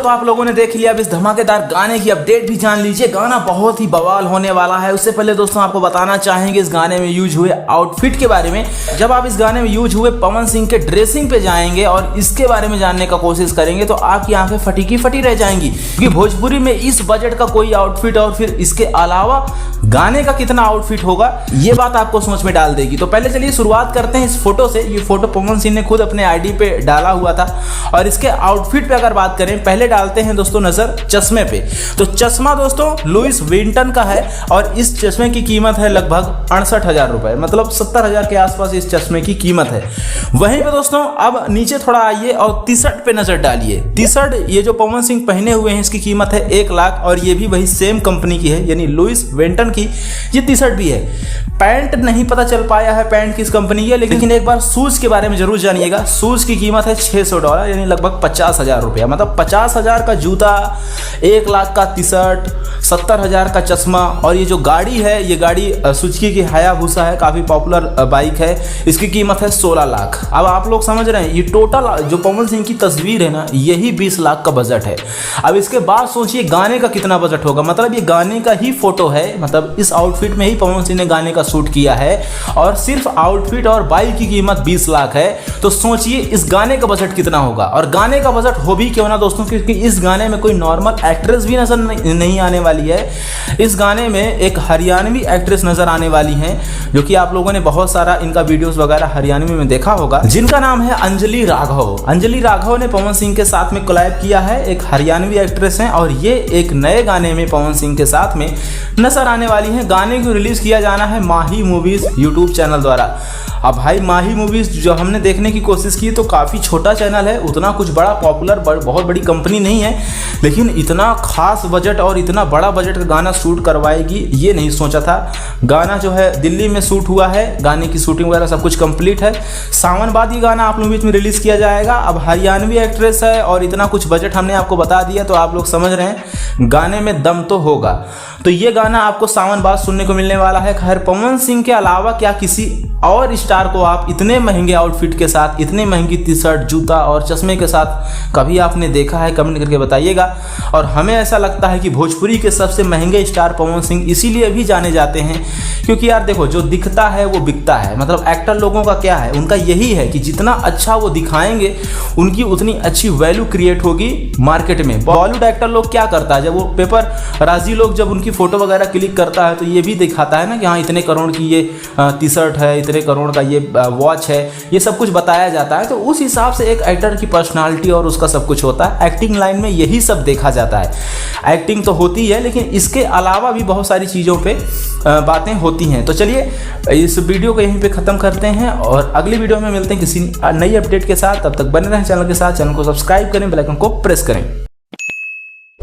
तो आप लोगों ने देख लिया, अब इस धमाकेदार गाने की अपडेट भी जान लीजिए। गाना बहुत ही बवाल होने वाला है। उससे पहले दोस्तों आपको बताना चाहेंगे इस गाने में यूज हुए आउटफिट के बारे में। जब आप इस गाने में यूज हुए पवन सिंह के ड्रेसिंग पे जाएंगे और इसके बारे में जानने का कोशिश करेंगे तो आपकी आंखें फटी की फटी रह जाएंगी, क्योंकि भोजपुरी में इस बजट का कोई आउटफिट और फिर इसके अलावा गाने का कितना आउटफिट होगा, ये बात आपको सोच में डाल देगी। तो पहले चलिए शुरुआत करते हैं इस फोटो से। ये फोटो पवन सिंह ने खुद अपने आईडी पे डाला हुआ था और इसके आउटफिट पे अगर बात करें, पहले डालते हैं दोस्तों नजर चश्मे पे। तो चश्मा दोस्तों लुइस विंटन का है और इस चश्मे की कीमत है लगभग 68,000 रुपए, मतलब 70,000 के आसपास इस चश्मे की कीमत है। वहीं पे दोस्तों अब नीचे थोड़ा आइए और टी शर्ट पे नजर डालिए। टी शर्ट ये जो पवन सिंह पहने हुए हैं इसकी कीमत है 1 लाख और ये भी वही सेम कंपनी की है, यानी लुइस विंटन की ये टी शर्ट भी है। पैंट नहीं पता चल पाया है पैंट किस कंपनी की है, लेकिन एक बार शूज के बारे में जरूर जानिएगा। शूज की कीमत है $600, यानी लगभग 50,000 रुपया। मतलब 50,000 का जूता, 1 लाख का टी शर्ट, 70,000 का चश्मा। और ये जो गाड़ी है, ये गाड़ी सुजुकी की हायाबुसा है, काफी पॉपुलर बाइक है। इसकी कीमत है 16 लाख। अब आप लोग समझ रहे हैं ये टोटल जो पवन सिंह की तस्वीर है ना, यही 20 लाख का बजट है। अब इसके बाद सोचिए गाने का कितना बजट होगा। मतलब ये गाने का ही फोटो है, मतलब इस आउटफिट में ही पवन सिंह ने गाने का शूट किया है और सिर्फ आउटफिट और बाइक की कीमत 20 लाख है। तो सोचिए इस गाने का बजट कितना होगा। और गाने का बजट हो भी क्यों ना दोस्तों, क्योंकि इस गाने में कोई नॉर्मल एक्ट्रेस भी नजर नहीं आने वाली है। इस गाने में एक हरियाणवी एक्ट्रेस नजर आने वाली है, जो कि आप लोगों ने बहुत सारा इनका वीडियोस वगैरह हरियाणवी में देखा होगा, जिनका नाम है अंजलि राघव। अंजलि राघव ने पवन सिंह के साथ में कोलैब किया है, एक हरियाणवी एक्ट्रेस है और ये एक नए गाने में पवन सिंह के साथ में नजर आने वाली है। गाने को रिलीज किया जाना है माही मूवीज यूट्यूब चैनल द्वारा। अब भाई माही मूवीज जो हमने देखने की कोशिश की तो काफ़ी छोटा चैनल है, उतना कुछ बड़ा पॉपुलर बहुत बड़ी कंपनी नहीं है, लेकिन इतना खास बजट और इतना बड़ा बजट का गाना शूट करवाएगी ये नहीं सोचा था। गाना जो है दिल्ली में शूट हुआ है, गाने की शूटिंग वगैरह सब कुछ कंप्लीट है। सावन बाद ये गाना आप लोगों के बीच में रिलीज किया जाएगा। अब हरियाणवी एक्ट्रेस है और इतना कुछ बजट हमने आपको बता दिया, तो आप लोग समझ रहे हैं गाने में दम तो होगा। तो ये गाना आपको सावन बाद सुनने को मिलने वाला है। खैर पवन सिंह के अलावा क्या किसी और स्टार को आप इतने महंगे आउटफिट के साथ, इतने महंगी टी शर्ट, जूता और चश्मे के साथ कभी आपने देखा है? कमेंट करके बताइएगा। और हमें ऐसा लगता है कि भोजपुरी के सबसे महंगे स्टार पवन सिंह इसीलिए भी जाने जाते हैं क्योंकि यार देखो, जो दिखता है वो बिकता है। मतलब एक्टर लोगों का क्या है, उनका यही है कि जितना अच्छा वो दिखाएंगे उनकी उतनी अच्छी वैल्यू क्रिएट होगी मार्केट में। बॉलीवुड एक्टर लोग क्या करता है, जब वो पेपर राजी लोग जब उनकी फोटो वगैरह क्लिक करता है तो ये भी दिखाता है ना कि हाँ इतने करोड़ की ये टी शर्ट है, इतने करोड़ का ये वॉच है, ये सब कुछ बताया जाता है। तो उस हिसाब से एक एक्टर की पर्सनालिटी और उसका सब कुछ होता है। एक्टिंग लाइन में यही सब देखा जाता है। एक्टिंग तो होती है लेकिन इसके अलावा भी बहुत सारी चीज़ों पे बातें होती हैं। तो चलिए इस वीडियो को यहीं पे ख़त्म करते हैं और अगली वीडियो में मिलते हैं किसी नई अपडेट के साथ। तब तक बने रहें चैनल के साथ। चैनल को सब्सक्राइब करें, बेल आइकन को प्रेस करें।